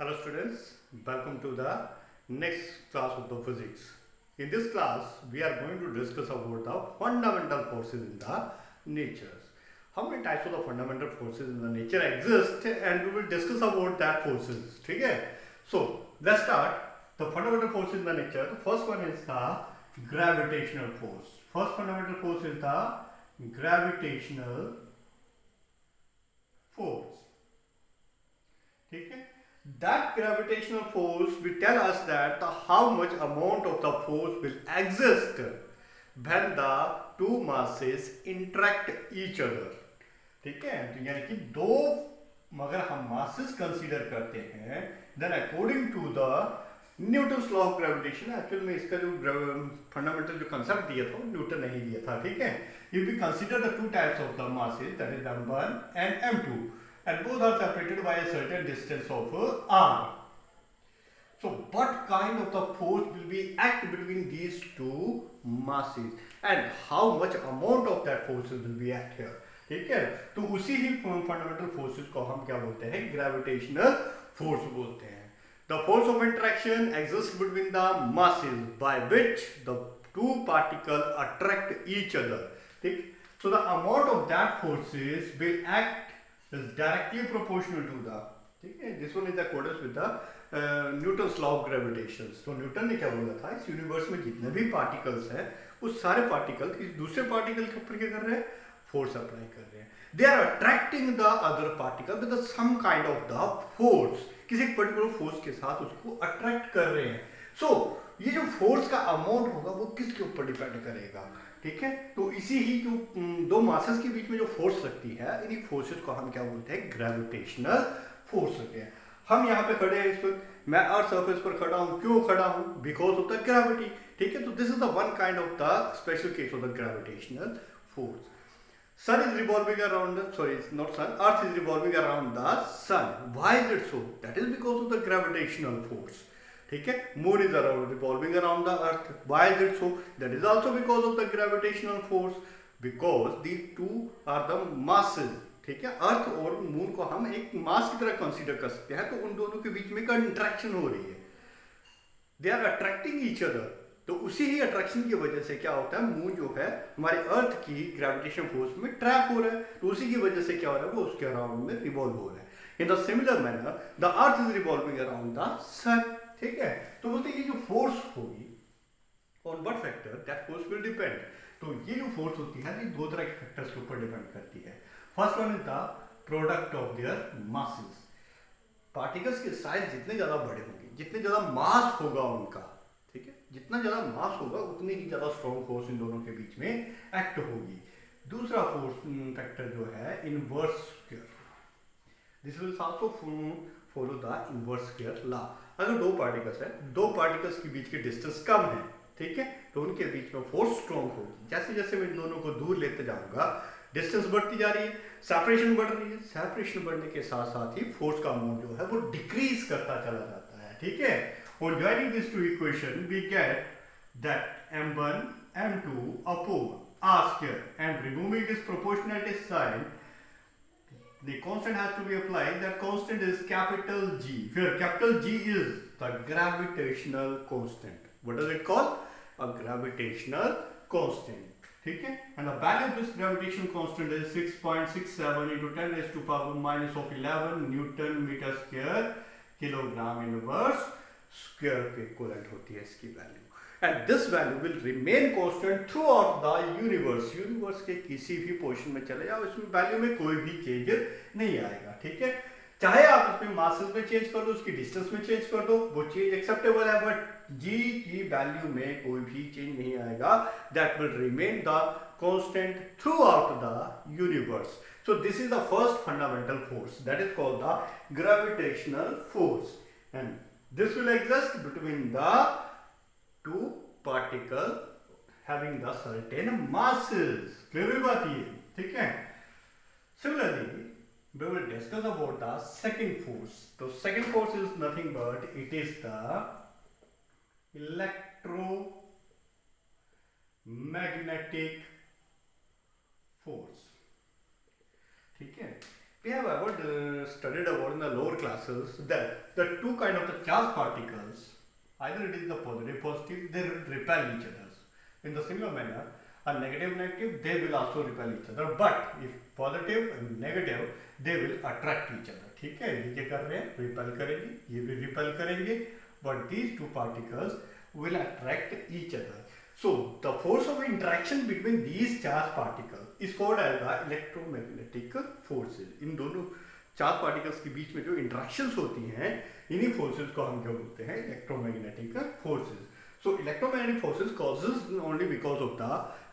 Hello students, welcome to the next class of the physics. In this class, we are going to discuss about the fundamental forces in the nature. How many types of the fundamental forces in the nature exist and we will discuss about that forces. Okay? So, let's start. The fundamental forces in the nature. The first one is the gravitational force. First fundamental force is the gravitational force. Okay? That gravitational force will tell us that how much amount of the force will exist when the two masses interact each other. ठीक है, तो यानी कि दो अगर हम masses consider करते हैं, then according to the Newton's law of gravitation, actual में इसका जो फंडामेंटल जो कंसेप्ट दिया था न्यूटन नहीं दिया था. ठीक है, if we consider the two types of the masses, that is m1 and m2, and both are separated by a certain distance of r. So what kind of the force will be act between these two masses and how much amount of that forces will be act here. ठीक है, तो उसी ही fundamental forces को हम क्या बोलते हैं, gravitational force बोलते हैं. The force of interaction exists between the masses by which the two particles attract each other. ठीक, so the amount of that forces will act is directly proportional to the, ठीक है, this one is accordance with the Newton's law of gravitation. तो Newton ने क्या बोला था, इस universe में जितने भी पार्टिकल्स हैं वो सारे पार्टिकल किसी दूसरे पार्टिकल के ऊपर क्या कर रहे हैं, फोर्स अप्लाई कर रहे हैं. They are attracting the other particle with some kind of the force, किसी पर्टिकुलर फोर्स के साथ उसको अट्रैक्ट कर रहे हैं. सो ये जो फोर्स का अमाउंट होगा वो किसके ऊपर डिपेंड करेगा. ठीक है, तो इसी ही जो दो मासेस के बीच में जो फोर्स लगती है, इन्हीं फोर्सेस को हम क्या बोलते हैं, ग्रेविटेशनल फोर्स होते हैं. हम यहाँ पे खड़े हैं इस वक्त, मैं अर्थ सरफेस पर खड़ा हूँ, क्यों खड़ा हूँ, बिकॉज ऑफ द ग्रेविटी. ठीक है, तो this is the one kind of the special case of the gravitational force. Sun is revolving around the, sorry, it's not sun, Earth is revolving around the sun. Why is it so? That is because of the gravitational force. ठीक है, Moon is revolving around the Earth. Why is it so? That is also because of the gravitational force. Because these two are the masses. ठीक है, अर्थ और moon को हम एक मास की तरह कंसीडर कर सकते हैं. तो उन दोनों के बीच में एक इंटरेक्शन हो रही है, they are attracting each other. तो उसी ही अट्रैक्शन की वजह से क्या होता है, मून जो है हमारे अर्थ की ग्रेविटेशन फोर्स में ट्रैप हो रहा है. तो उसी की वजह से क्या हो रहा है, वो उसके अराउंड में रिवॉल्व हो रहा है. In the similar manner the earth is revolving around the sun. ठीक है, तो बोलते हैं ये जो फोर्स होगी on what factor, that force will depend. तो ये जो फोर्स होती है ये दो तरह के फैक्टर्स के ऊपर डिपेंड करती है. First one is the product of there masses. Particles के साइज जितने ज्यादा बड़े होंगे, जितने ज्यादा मास होगा उनका, ठीक है, जितना ज्यादा मास होगा उतनी ही ज्यादा स्ट्रॉन्ग फोर्स इन दोनों के बीच में एक्ट होगी. दूसरा फोर्स फैक्टर जो है inverse square, this will also follow the inverse square law. अगर दो पार्टिकल्स है, दो पार्टिकल्स के बीच की डिस्टेंस कम है, ठीक है, तो उनके बीच में फोर्स स्ट्रॉन्ग होगी. जैसे जैसे मैं इन दोनों को दूर लेते जाऊंगा, डिस्टेंस बढ़ती जा रही है, सेपरेशन बढ़ रही है. सेपरेशन बढ़ने के साथ साथ ही फोर्स का अमाउंट जो है वो डिक्रीज करता चला जाता है. ठीक है, on joining these two equations we get that m1 m2 upon r square, and removing this proportionality sign, the constant has to be applied. That constant is capital G, where capital G is the gravitational constant. What does it call? A gravitational constant. ठीक है, and the value of this gravitational constant is 6.67 into 10 raised to power minus of 11 newton metre square kilogram inverse square के equivalent होती है इसकी value. And this value will remain constant throughout the universe. Universe के किसी भी portion में चले जाओ, इसमें वैल्यू में कोई भी चेंज नहीं आएगा. ठीक है, चाहे आप उसमें मासेस में चेंज कर दो, उसकी डिस्टेंस में चेंज कर दो, वो चेंज एक्सेप्टेबल है, बट जी की वैल्यू में कोई भी चेंज नहीं आएगा. That will remain the constant throughout the universe. So this is the first fundamental force, that is called the gravitational force, and this will exist between the two particles having the certain masses. Clear हुई बात ये, ठीक है. Similarly, we will discuss about the second force. So second force is nothing but it is the electromagnetic force. ठीक है, We have studied about in the lower classes that the two kind of the charged particles, either it is the positive, they will repel each other. In the similar manner, a negative, they will also repel each other. But if positive and negative, they will attract each other. ठीक है, ये क्या कर रहे हैं? Repel करेंगे, ये भी repel करेंगे. But these two particles will attract each other. So the force of interaction between these charged particles is called as the electromagnetic forces. इन दोनों चार्ज पार्टिकल्स के बीच में जो इंटरेक्शंस होती हैं, इन्हीं फोर्सेस को हम क्या बोलते हैं? Electromagnetic forces. So electromagnetic forces causes only because of the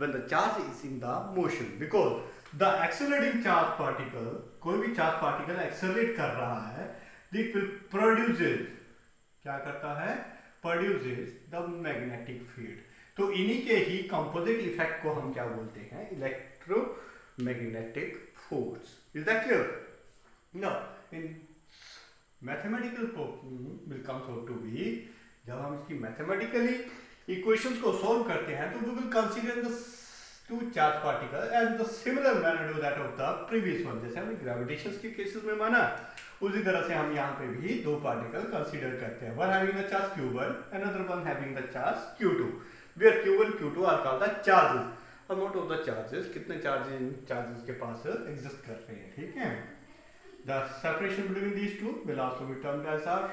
when the charge is in the motion, because the accelerating charge particle, कोई भी चार्ज पार्टिकल एक्सेलरेट कर रहा है, it will produces, क्या करता है? Produces the magnetic field. तो इन्हीं के ही कंपोजिट इफेक्ट को हम क्या बोलते हैं? Electromagnetic force. Is that clear? Now in mathematical problem will comes out to be, जब हम इसकी मैथमेटिकली इक्वेशंस को सॉल्व करते हैं तो we will consider the two charge particle and the similar manner to that of the previous one. जैसे हमने gravitation के केसेस में माना, उसी तरह से हम यहाँ पे भी दो पार्टिकल कंसीडर करते हैं. One having the charge q1, another one having the charge q2, where q1 q2 are called the charges. amount of the charges, कितने चार्जेस के पास एग्जिस्ट कर रहे हैं. ठीक है, the separation between these two will also be termed as r.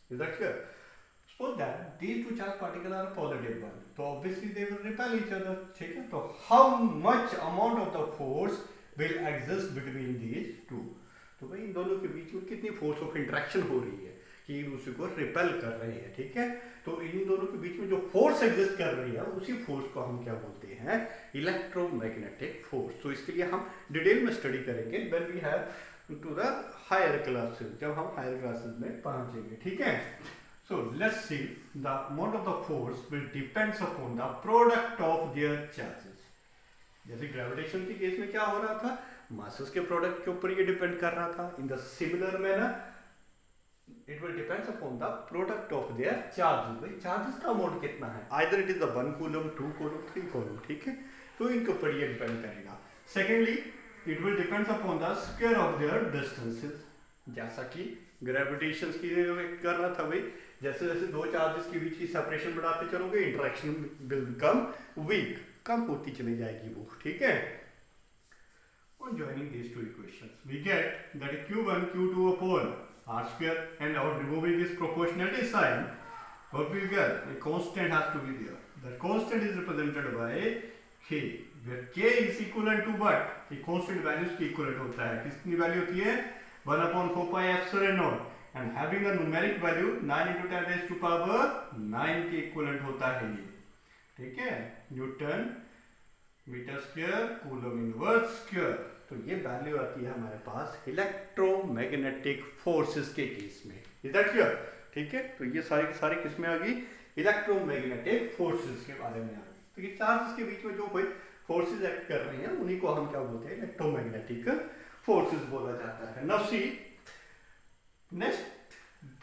Is that clear? Suppose that these two charge particles are positive one, so obviously they will repel each other. ठीक है, तो how much amount of the force will exist between these two? तो भाई इन दोनों के बीच में कितनी force of interaction हो रही है कि उसी को रिपेल कर रहे हैं. ठीक है, तो इन दोनों के बीच में जो फोर्स एग्जिस्ट कर रही है, उसी फोर्स को हम क्या बोलते हैं? Electromagnetic force. तो इसके लिए हम डिटेल में स्टडी करेंगे when we have to the higher classes, जब हम हायर क्लासेस में पहुंचेंगे. ठीक है, so let's see the amount of the force will depends upon the product of their charges. जैसे ग्रेविटेशन के केस में क्या हो रहा था? मासेस के प्रोडक्ट के ऊपर ये डिपेंड कर रहा था. इन the similar manner it will depends upon the product of their charges. भाई चार्जेस का अमाउंट कितना है? either it is the 1 coulomb, 2 coulomb, 3 coulomb. ठीक है, तो इनके ऊपर ये डिपेंड करेगा. Secondly it will depends upon the square of their distances. जैसा कि ग्रेविटेशन की कर रहा था भाई, जैसे जैसे दो चार्जेस के बीच की सेपरेशन बढ़ाते चलोगे, इंटरेक्शन विल बिकम वीक, कम होती चली जाएगी वो. ठीक है, on joining these two equations we get that q1 q2 upon r square, and on removing this proportionality sign, what we get? A constant has to be there. The constant is represented by k, where k is equivalent to what? A constant values के equivalent होता है. कितनी value होती है? 1/4 pi epsilon naught, and having a numeric value 9 into 10 raised to power 9 के equivalent होता है ये. ठीक है, newton metre square coulomb inverse square. तो ये वैल्यू आती है हमारे पास इलेक्ट्रोमैग्नेटिक फोर्सेस के केस में. Is that clear? ठीक है, तो ये सारे के सारे किस में आ गई? इलेक्ट्रोमैग्नेटिक फोर्सेस के बारे में आ गई. तो ये चार्जेस के बीच में जो कोई फोर्सेस एक्ट कर रहे हैं, उन्हीं को हम क्या बोलते हैं? इलेक्ट्रोमैग्नेटिक फोर्सेस बोला जाता है. Now see next,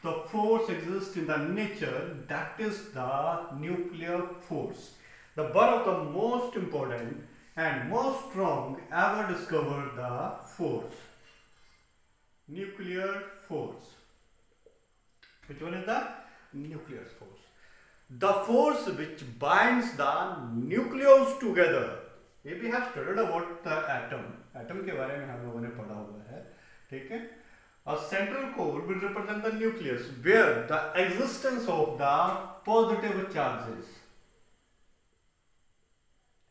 the force exist in the nature, that is the nuclear force. The one of the most important and most strong ever discovered the force, nuclear force. Which one is the nuclear force? The force which binds the nucleons together. ये भी have studied about the atom. Atom के बारे में हम लोगों ने पढ़ा हुआ है. ठीक है, a central core will represent the nucleus, where the existence of the positive charges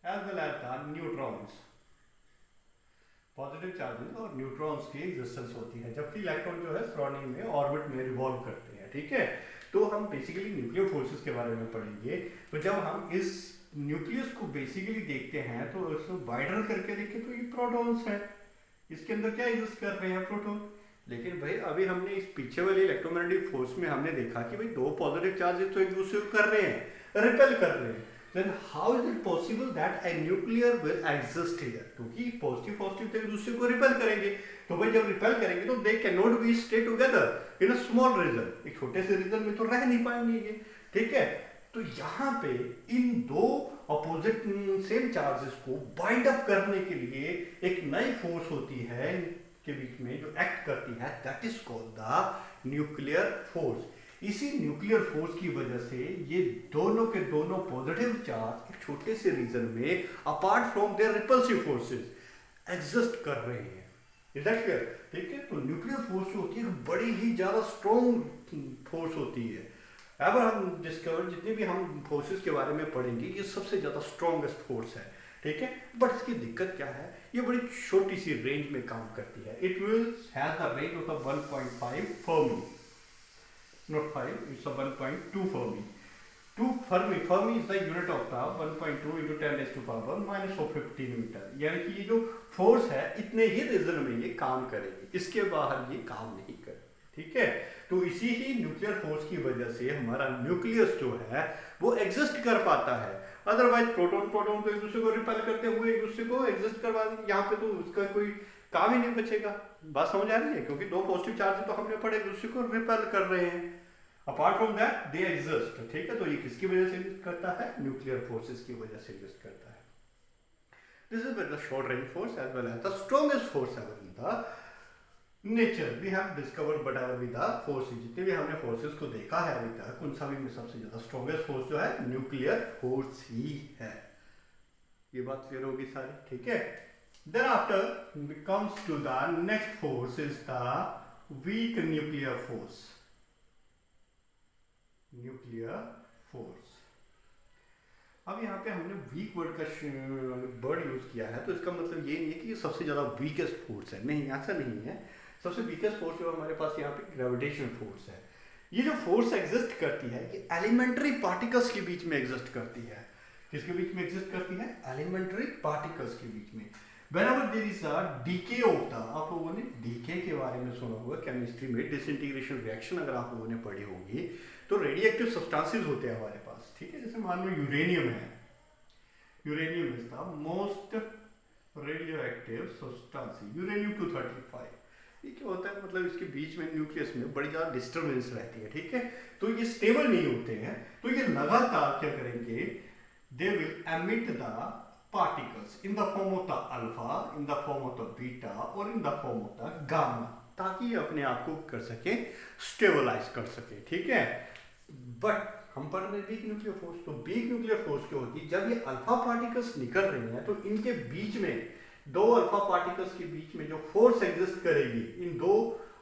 as well as the neutrons, positive charges और न्यूट्रॉन्स की एग्जिस्टेंस होती है, जबकि इलेक्ट्रॉन जो है सराउंडिंग में ऑर्बिट में रिवॉल्व करते हैं. ठीक है, तो हम बेसिकली न्यूक्लियर फोर्सेस के बारे में पढ़ेंगे. तो जब हम इस न्यूक्लियस को बेसिकली देखते हैं तो उसको वाइडर करके देखें तो ये प्रोटॉन्स हैं, इसके अंदर क्या एग्जिस्ट कर रहे हैं? प्रोटॉन. लेकिन भाई अभी हमने इस पीछे वाले इलेक्ट्रोमैग्नेटिक फोर्स में हमने देखा कि भाई दो पॉजिटिव चार्जेस तो एक दूसरे को कर रहे हैं, रिपेल कर रहे हैं. Then how is it possible that a nuclear will exist here? क्योंकि पॉजिटिव तो एक दूसरे को रिपेल करेंगे. तो भाई जब रिपेल करेंगे तो they cannot be stay together in a small region. एक छोटे से रीजन में तो रह नहीं पाएंगे ये. ठीक है, तो यहाँ पे इन दो अपोजिट सेम चार्जेस को बाइंड अप करने के लिए एक नई फोर्स होती है के बीच में जो एक्ट करती है, that is called the nuclear force. इसी न्यूक्लियर फोर्स की वजह से ये दोनों के दोनों पॉजिटिव चार्ज एक छोटे से रीजन में apart from their repulsive forces exist कर रहे हैं। Is that clear? ठीक है, तो न्यूक्लियर फोर्स जो होती है बड़ी ही ज्यादा स्ट्रॉन्ग फोर्स होती है। अब हम डिस्कवर जितने भी हम फोर्सेस के बारे में पढ़ेंगे, ये सबसे ज्यादा स्ट्रॉन्गेस्ट फोर्स है। ठीक है, बट इसकी दिक्कत क्या है, ये बड़ी छोटी सी रेंज में काम करती है। It will has the range of 1.5 Fermi, not 5, it's a 1.2 Fermi. 2 Fermi is the unit of the 1.2 into 10 raised to power minus of 15 metre. यानी कि ये जो फोर्स है इतने ही रीजन में ये काम करेगी, इसके बाहर ये काम नहीं करेगी। ठीक है, तो इसी ही न्यूक्लियर फोर्स की वजह से हमारा न्यूक्लियस जो है वो एग्जिस्ट कर पाता है। अदरवाइज प्रोटॉन तो एक दूसरे को रिपेल करते हुए एक दूसरे को एग्जिस्ट करवा देंगे, यहाँ पे तो उसका कोई काम ही नहीं बचेगा। बात समझ आ रही है? क्योंकि दो पॉजिटिव चार्ज तो हमने पढ़े, एक दूसरे को रिपेल कर रहे हैं। Apart from that they exist. ठीक है, तो ये किसकी वजह से एग्जिस्ट करता है? न्यूक्लियर फोर्सेस की वजह से एग्जिस्ट करता है। This is the short range force as well as the strongest force ever in the nature. We have discovered whatever be the forces, जितने भी हमने फोर्सेस को देखा है अभी तक, उन सभी में सबसे ज्यादा स्ट्रॉन्गेस्ट फोर्स जो है न्यूक्लियर फोर्स ही है। ये बात क्लियर होगी सारी? ठीक है, thereafter comes to the next force is the weak nuclear force। Nuclear force. अब यहाँ पे हमने वीक वर्ड का वर्ड यूज किया है, तो इसका मतलब ये नहीं है कि ये सबसे ज्यादा वीकेस्ट फोर्स है, नहीं, ऐसा नहीं है। सबसे वीकेस्ट फोर्स जो हमारे पास यहाँ पे ग्रेविटेशनल फोर्स है। ये जो फोर्स एग्जिस्ट करती है ये एलिमेंट्री पार्टिकल्स के बीच में एग्जिस्ट करती है। किसके बीच में एग्जिस्ट करती है? एलिमेंट्री पार्टिकल्स के बीच में। Whenever there is a decay of the, आप लोगों ने डीके के बारे में सुना होगा केमिस्ट्री में, डिसइंटीग्रेशन रिएक्शन अगर आप लोगों ने पढ़ी होगी, तो रेडियोएक्टिव सब्सटेंसेस होते हैं हमारे पास। ठीक है, जैसे मान लो यूरेनियम है, uranium is the most radioactive substance, uranium 235। ये क्या होता है, मतलब इसके बीच में न्यूक्लियस में बड़ी ज्यादा डिस्टर्बेंस रहती है। ठीक है, तो ये स्टेबल नहीं होते हैं, तो ये लगातार क्या करेंगे, they will emit the particles in the form of the alpha, in the form of the beta or in the form of the gamma, ताकि अपने आप को कर सके, स्टेबलाइज कर सके। ठीक है, बट हम पढ़ रहे वीक न्यूक्लियर फोर्स, तो वीक न्यूक्लियर फोर्स क्या होती है, जब ये अल्फा पार्टिकल्स निकल रहे हैं तो इनके बीच में, दो अल्फा पार्टिकल्स के बीच में जो फोर्स एग्जिस्ट करेगी, इन दो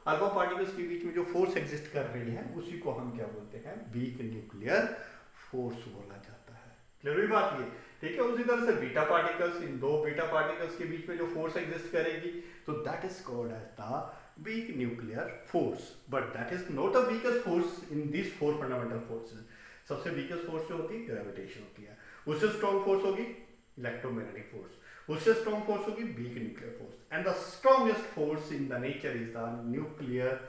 अल्फा पार्टिकल्स के बीच में जो फोर्स एग्जिस्ट कर रही है उसी को हम क्या बोलते हैं? वीक न्यूक्लियर फोर्स बोला जाता है। क्लियर हुई बात ये? ठीक है, उसी तरह से बीटा पार्टिकल्स, इन दो बीटा पार्टिकल्स के बीच में जो फोर्स एग्जिस्ट करेगी, तो that is called as the weak nuclear force. But that is not the weakest force in this four fundamental forces. सबसे वीकेस्ट फोर्स जो होती है ग्रेविटेशन होती है, उससे स्ट्रॉन्ग फोर्स होगी इलेक्ट्रोमैग्नेटिक फोर्स, उससे स्ट्रॉन्ग फोर्स होगी weak nuclear force, and the strongest force in the nature is the nuclear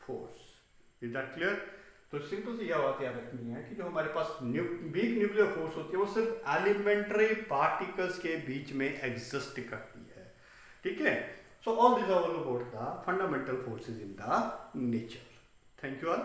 force. Is that clear? तो सिंपल सी यह बात याद रखनी है कि जो हमारे पास वीक न्यूक्लियर फोर्स होती है वो सिर्फ एलिमेंट्री पार्टिकल्स के बीच में एग्जिस्ट करती है। ठीक है, so all this are about the fundamental forces in the nature. Thank you all.